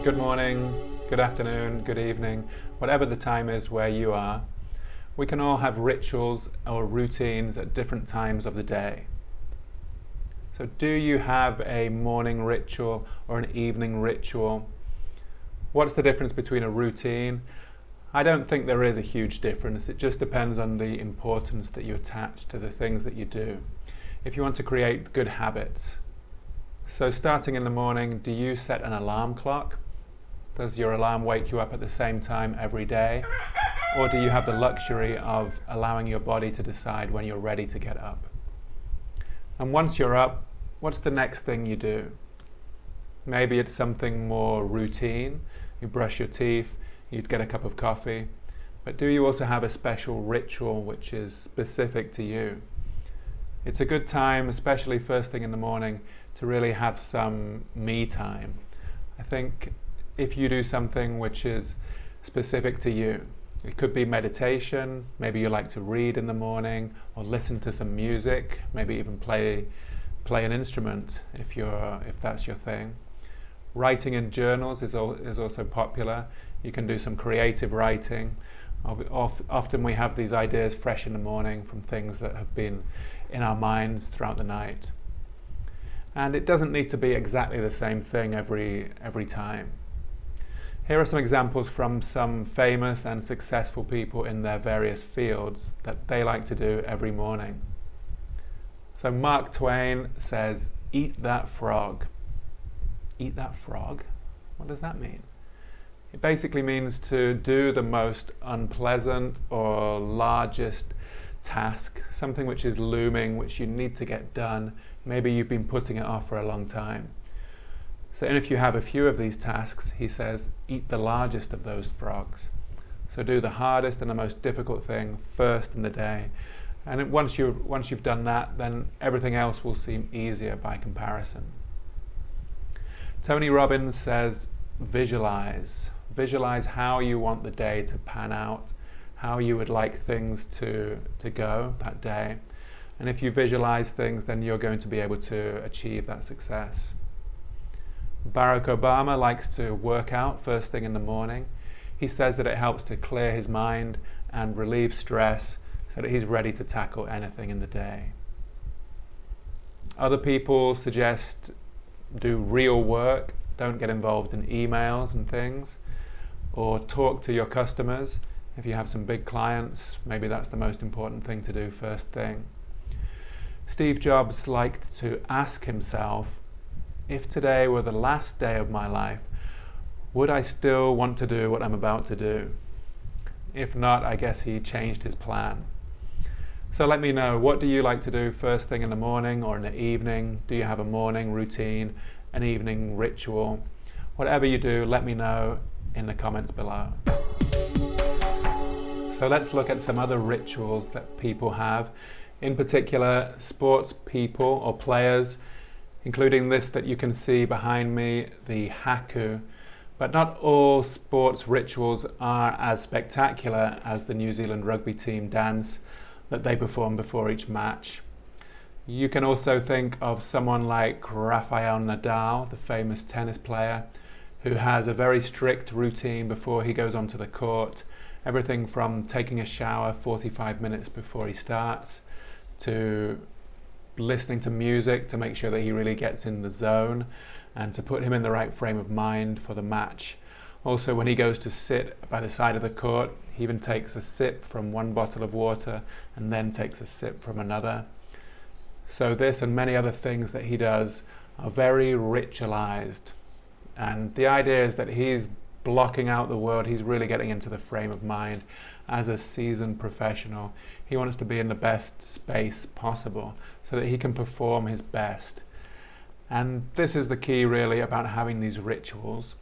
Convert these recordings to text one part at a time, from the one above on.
Good morning, good afternoon, good evening, whatever the time is where you are. We can all have rituals or routines at different times of the day. So do you have a morning ritual or an evening ritual? What's the difference between a routine? I don't think there is a huge difference. It just depends on the importance that you attach to the things that you do. If you want to create good habits. So starting in the morning, do you set an alarm clock? Does your alarm wake you up at the same time every day? Or do you have the luxury of allowing your body to decide when you're ready to get up? And once you're up, what's the next thing you do? Maybe it's something more routine. You brush your teeth, you'd get a cup of coffee. But do you also have a special ritual which is specific to you? It's a good time, especially first thing in the morning, to really have some me time. I think if you do something which is specific to you, it could be meditation, maybe you like to read in the morning or listen to some music, maybe even play an instrument if that's your thing. Writing in journals is also popular. You can do some creative writing. Often we have these ideas fresh in the morning from things that have been in our minds throughout the night. And it doesn't need to be exactly the same thing every time. Here are some examples from some famous and successful people in their various fields that they like to do every morning. So Mark Twain says, "Eat that frog." Eat that frog? What does that mean? It basically means to do the most unpleasant or largest task, something which is looming, which you need to get done. Maybe you've been putting it off for a long time. So if you have a few of these tasks, he says, eat the largest of those frogs. So do the hardest and the most difficult thing first in the day. And once you've done that, then everything else will seem easier by comparison. Tony Robbins says, visualize. Visualize how you want the day to pan out, how you would like things to go that day. And if you visualize things, then you're going to be able to achieve that success. Barack Obama likes to work out first thing in the morning. He says that it helps to clear his mind and relieve stress so that he's ready to tackle anything in the day. Other people suggest do real work, don't get involved in emails and things, or talk to your customers. If you have some big clients, maybe that's the most important thing to do first thing. Steve Jobs liked to ask himself, if today were the last day of my life, would I still want to do what I'm about to do? If not, I guess he changed his plan. So let me know, what do you like to do first thing in the morning or in the evening? Do you have a morning routine, an evening ritual? Whatever you do, let me know in the comments below. So let's look at some other rituals that people have, in particular sports people or players, including this that you can see behind me, the haku. But not all sports rituals are as spectacular as the New Zealand rugby team dance that they perform before each match. You can also think of someone like Rafael Nadal, the famous tennis player, who has a very strict routine before he goes onto the court. Everything from taking a shower 45 minutes before he starts, to listening to music to make sure that he really gets in the zone and to put him in the right frame of mind for the match. Also, when he goes to sit by the side of the court, he even takes a sip from one bottle of water and then takes a sip from another. So this and many other things that he does are very ritualized. And the idea is that he's blocking out the world. He's really getting into the frame of mind as a seasoned professional. He wants to be in the best space possible so that he can perform his best. And this is the key really about having these rituals.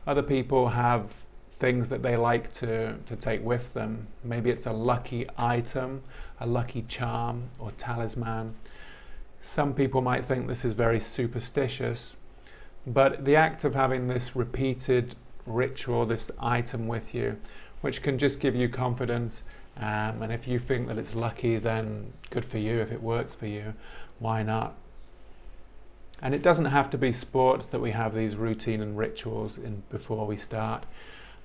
Other people have things that they like to take with them. Maybe it's a lucky item, a lucky charm or talisman. Some people might think this is very superstitious, but the act of having this repeated ritual, this item with you, which can just give you confidence, and if you think that it's lucky, then good for you. If it works for you, why not? And it doesn't have to be sports that we have these routine and rituals in before we start.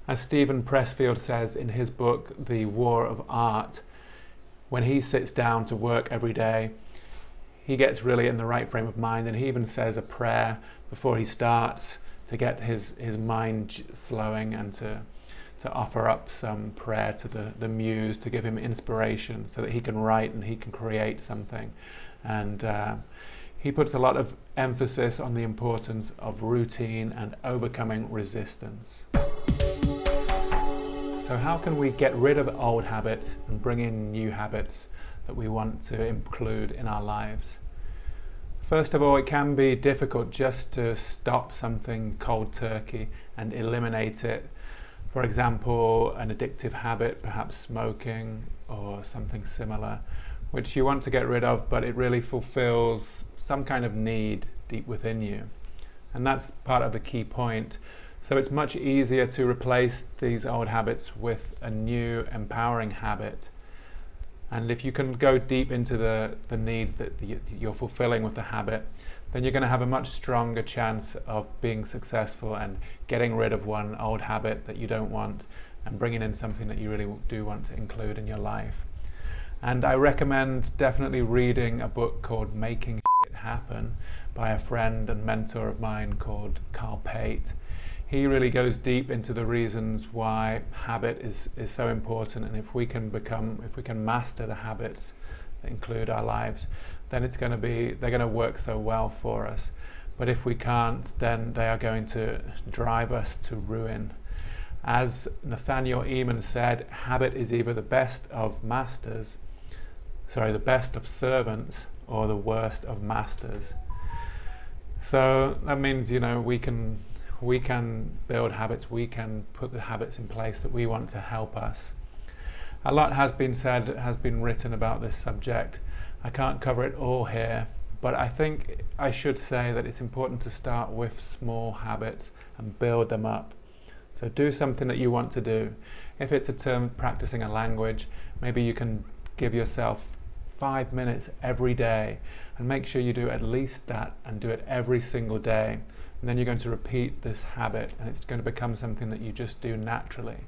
As Stephen Pressfield says in his book, The War of Art, when he sits down to work every day, he gets really in the right frame of mind, and he even says a prayer before he starts to get his mind flowing and to offer up some prayer to the muse to give him inspiration so that he can write and he can create something. And he puts a lot of emphasis on the importance of routine and overcoming resistance. So how can we get rid of old habits and bring in new habits that we want to include in our lives? First of all, it can be difficult just to stop something cold turkey and eliminate it. For example, an addictive habit, perhaps smoking or something similar, which you want to get rid of, but it really fulfills some kind of need deep within you. And that's part of the key point. So it's much easier to replace these old habits with a new empowering habit. And if you can go deep into the needs that you're fulfilling with the habit, then you're going to have a much stronger chance of being successful and getting rid of one old habit that you don't want and bringing in something that you really do want to include in your life. And I recommend definitely reading a book called Making Shit Happen by a friend and mentor of mine called Carl Pate. He really goes deep into the reasons why habit is so important, and if we can master the habits that include our lives, then they're going to work so well for us. But if we can't, then they are going to drive us to ruin. As Nathaniel Eman said, habit is either the best of servants or the worst of masters. So that means, we can build habits, we can put the habits in place that we want to help us. A lot has been said, has been written about this subject. I can't cover it all here, but I think I should say that it's important to start with small habits and build them up. So do something that you want to do. If it's practicing a language, maybe you can give yourself 5 minutes every day and make sure you do at least that and do it every single day. And then you're going to repeat this habit and it's going to become something that you just do naturally.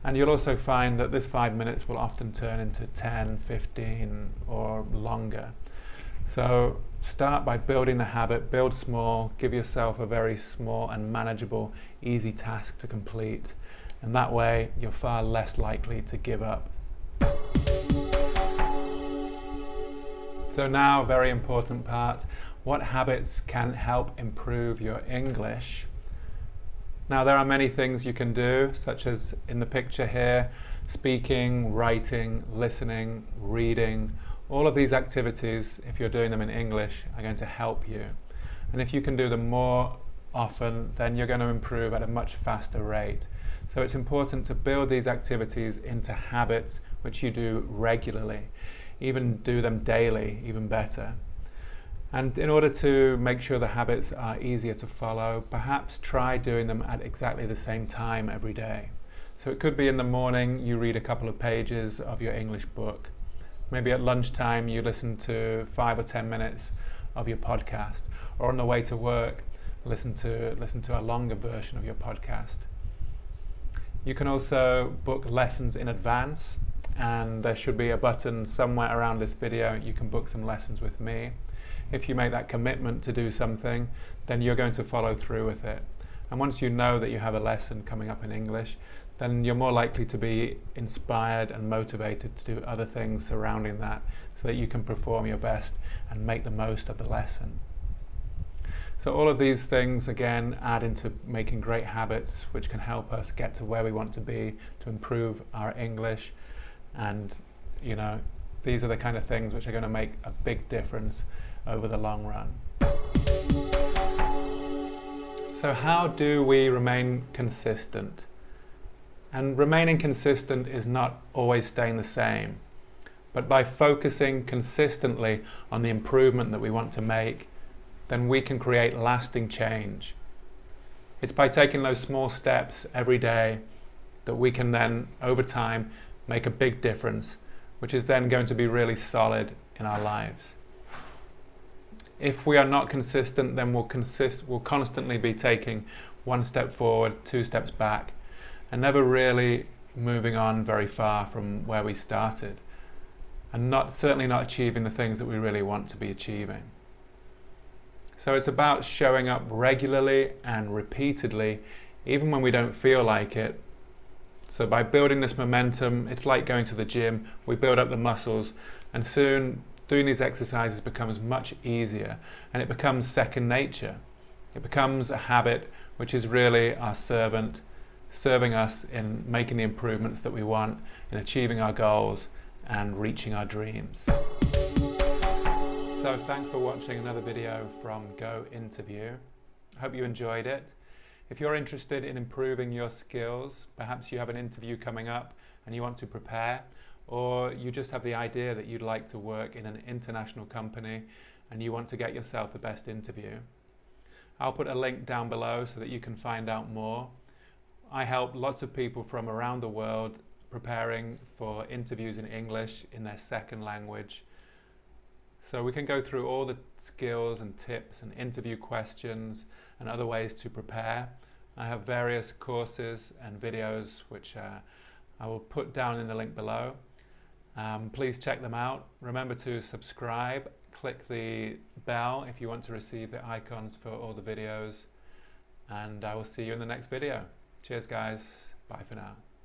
And you'll also find that this 5 minutes will often turn into 10, 15 or longer. So start by building a habit, build small, give yourself a very small and manageable, easy task to complete. And that way you're far less likely to give up. So now, very important part, what habits can help improve your English? Now there are many things you can do, such as in the picture here, speaking, writing, listening, reading. All of these activities, if you're doing them in English, are going to help you. And if you can do them more often, then you're going to improve at a much faster rate. So it's important to build these activities into habits which you do regularly. Even do them daily, even better. And in order to make sure the habits are easier to follow, perhaps try doing them at exactly the same time every day. So it could be in the morning you read a couple of pages of your English book. Maybe at lunchtime you listen to 5 or 10 minutes of your podcast. Or on the way to work, listen to a longer version of your podcast. You can also book lessons in advance, and there should be a button somewhere around this video. You can book some lessons with me. If you make that commitment to do something, then you're going to follow through with it. And once you know that you have a lesson coming up in English, then you're more likely to be inspired and motivated to do other things surrounding that so that you can perform your best and make the most of the lesson. So all of these things, again, add into making great habits which can help us get to where we want to be to improve our English. And, these are the kind of things which are going to make a big difference over the long run. So how do we remain consistent? And remaining consistent is not always staying the same, but by focusing consistently on the improvement that we want to make, then we can create lasting change. It's by taking those small steps every day that we can then, over time, make a big difference, which is then going to be really solid in our lives. If we are not consistent, then we'll constantly be taking one step forward, two steps back, and never really moving on very far from where we started, and certainly not achieving the things that we really want to be achieving. So it's about showing up regularly and repeatedly, even when we don't feel like it. So by building this momentum, it's like going to the gym. We build up the muscles, and soon doing these exercises becomes much easier, and it becomes second nature. It becomes a habit which is really our servant, serving us in making the improvements that we want, in achieving our goals and reaching our dreams. So thanks for watching another video from Go Interview. I hope you enjoyed it. If you're interested in improving your skills, perhaps you have an interview coming up and you want to prepare, or you just have the idea that you'd like to work in an international company and you want to get yourself the best interview, I'll put a link down below so that you can find out more. I help lots of people from around the world preparing for interviews in English in their second language. So we can go through all the skills and tips and interview questions and other ways to prepare. I have various courses and videos which I will put down in the link below. Please check them out. Remember to subscribe, click the bell if you want to receive the icons for all the videos, and I will see you in the next video. Cheers guys, bye for now.